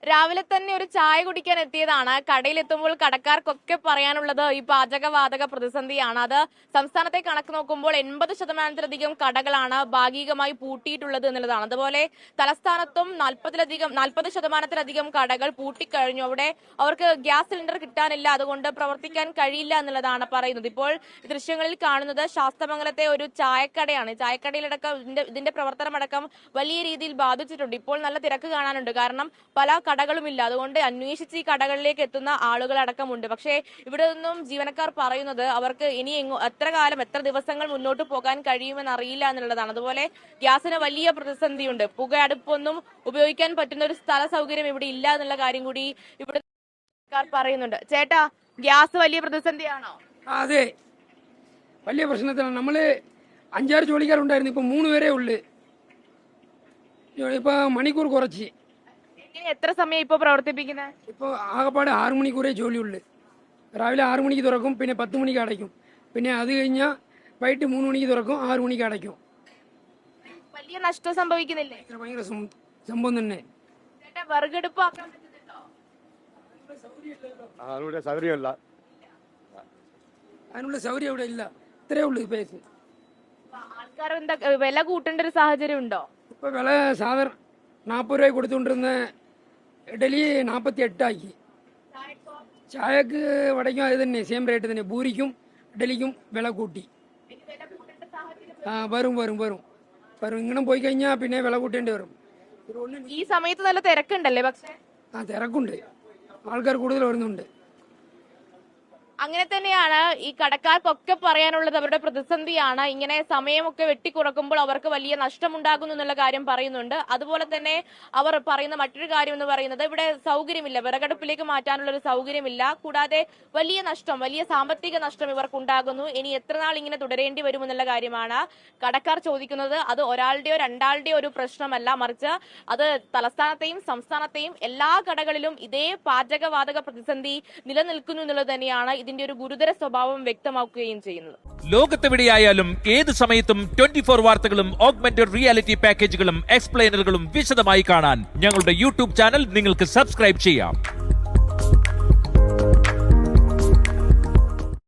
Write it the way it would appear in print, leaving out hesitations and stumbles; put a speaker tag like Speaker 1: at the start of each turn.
Speaker 1: രാവിലെ തന്നെ ഒരു ചായ കുടിക്കാൻ എത്തിയതാണ്. കടയിലെത്തുമ്പോൾ കടക്കാർക്കൊക്കെ പറയാനുള്ളത് ഈ പാചകവാതക പ്രതിസന്ധിയാണ്. അത് സംസ്ഥാനത്തെ കണക്ക് നോക്കുമ്പോൾ 80% കടകളാണ് ഭാഗികമായി പൂട്ടിയിട്ടുള്ളത് എന്നുള്ളതാണ്. അതുപോലെ തലസ്ഥാനത്തും 40% കടകൾ പൂട്ടിക്കഴിഞ്ഞു. അവിടെ അവർക്ക് ഗ്യാസ് സിലിണ്ടർ കിട്ടാനില്ല, അതുകൊണ്ട് പ്രവർത്തിക്കാൻ കഴിയില്ല എന്നുള്ളതാണ് പറയുന്നത്. ഇപ്പോൾ ദൃശ്യങ്ങളിൽ കാണുന്നത് ശാസ്തമംഗലത്തെ ഒരു ചായക്കടയാണ്. ചായക്കടയിലടക്കം ഇതിന്റെ പ്രവർത്തനമടക്കം വലിയ രീതിയിൽ ബാധിച്ചിട്ടുണ്ട്. ഇപ്പോൾ നല്ല തിരക്ക് കാണാനുണ്ട്, കാരണം പല കടകളുമില്ല. അതുകൊണ്ട് അന്വേഷിച്ച് ഈ കടകളിലേക്ക് എത്തുന്ന ആളുകളടക്കമുണ്ട്. പക്ഷേ ഇവിടെ നിന്നും ജീവനക്കാർ പറയുന്നത് അവർക്ക് ഇനി എത്ര ദിവസങ്ങൾ മുന്നോട്ട് പോകാൻ കഴിയുമെന്ന് അറിയില്ല എന്നുള്ളതാണ്. അതുപോലെ ഗ്യാസിന് വലിയ പ്രതിസന്ധിയുണ്ട്. പുക അടുപ്പൊന്നും ഉപയോഗിക്കാൻ പറ്റുന്ന ഒരു സ്ഥല സൗകര്യം ഇവിടെ ഇല്ല എന്നുള്ള കാര്യം കൂടി ഇവിടെ പറയുന്നുണ്ട്. ചേട്ടാ, ഗ്യാസ് വലിയ പ്രതിസന്ധിയാണോ?
Speaker 2: അതെ, വലിയ പ്രശ്നത്തിലാണ്. നമ്മള് 5-6 ജോലിക്കാരുണ്ടായിരുന്നു, ഇപ്പൊ 3 പേരേ ഉള്ളു. ഇപ്പൊ മണിക്കൂർ കുറച്ച്.
Speaker 1: എത്ര സമയം ഇപ്പൊ പ്രവർത്തിപ്പിക്കുന്നത്?
Speaker 2: ഇപ്പൊ ആകെപ്പാട് 6 മണിക്കൂറേ ജോലിയുള്ളു. രാവിലെ 6 മണിക്ക് തുറക്കും, പിന്നെ 10 മണിക്ക് അടയ്ക്കും. പിന്നെ അത് കഴിഞ്ഞാൽ വൈകിട്ട് 3 മണിക്ക് തുറക്കും, 6 മണിക്ക് അടയ്ക്കും.
Speaker 1: വലിയ നഷ്ടം സംഭവിക്കുന്നില്ലേ?
Speaker 2: ഭയങ്കര സംഭവം തന്നെ.
Speaker 1: വിറകെടുപ്പ് ആക്കാൻ പറ്റുന്നുണ്ടോ?
Speaker 2: അതിനുള്ള സൗകര്യം ഇവിടെ ഇല്ല. ഇത്രേ ഉള്ളു സ്പേസ്.
Speaker 1: ആൾക്കാർ എന്താ വില കൂട്ടേണ്ട ഒരു സാഹചര്യം ഉണ്ടോ?
Speaker 2: ഇപ്പൊ വില സാധാരണ 40 രൂപ കൊടുത്തുകൊണ്ടിരുന്ന ഇഡലി 48 ആക്കി. ചായക്ക് വടയ്ക്കും അത് തന്നെ, സെയിം റേറ്റ് തന്നെ. പൂരിക്കും ഇഡലിക്കും വില കൂട്ടി. വരും ഇങ്ങനെ പോയി കഴിഞ്ഞാൽ പിന്നെ വില കൂട്ടേണ്ടി വരും.
Speaker 1: ഈ സമയത്ത് നല്ല തിരക്കുണ്ടല്ലേ? പക്ഷേ
Speaker 2: തിരക്കുണ്ട്, ആൾക്കാർ കൂടുതൽ വരുന്നുണ്ട്.
Speaker 1: അങ്ങനെ തന്നെയാണ് ഈ കടക്കാർക്കൊക്കെ പറയാനുള്ളത്. അവരുടെ പ്രതിസന്ധിയാണ്. ഇങ്ങനെ സമയമൊക്കെ വെട്ടിക്കുറക്കുമ്പോൾ അവർക്ക് വലിയ നഷ്ടമുണ്ടാകുന്നു എന്നുള്ള കാര്യം പറയുന്നുണ്ട്. അതുപോലെ തന്നെ അവർ പറയുന്ന മറ്റൊരു കാര്യം എന്ന് പറയുന്നത് ഇവിടെ സൗകര്യമില്ല, വിറകടുപ്പിലേക്ക് മാറ്റാനുള്ള ഒരു സൗകര്യമില്ല. കൂടാതെ വലിയ സാമ്പത്തിക നഷ്ടം ഇവർക്കുണ്ടാകുന്നു. ഇനി എത്ര നാൾ ഇങ്ങനെ തുടരേണ്ടി വരുമെന്നുള്ള കാര്യമാണ് കടക്കാർ ചോദിക്കുന്നത്. അത് ഒരാളുടെയോ രണ്ടാളുടെയോ ഒരു പ്രശ്നമല്ല, മറിച്ച് അത് തലസ്ഥാനത്തെയും സംസ്ഥാനത്തെയും എല്ലാ കടകളിലും ഇതേ പാചകവാതക പ്രതിസന്ധി നിലനിൽക്കുന്നു എന്നുള്ളത് തന്നെയാണ് ഇതിന്റെ ഒരു ഗുരുതര സ്വഭാവം വ്യക്തമാക്കുകയും ചെയ്യുന്നത്.
Speaker 3: ലോകത്തെവിടെയായാലും ഏത് സമയത്തും 24 വാർത്തകളും ഓഗ്മെന്റഡ് റിയാലിറ്റി പാക്കേജുകളും എക്സ്പ്ലെയിനറുകളും വിശദമായി കാണാൻ ഞങ്ങളുടെ യൂട്യൂബ് ചാനൽ നിങ്ങൾക്ക് സബ്സ്ക്രൈബ് ചെയ്യാം.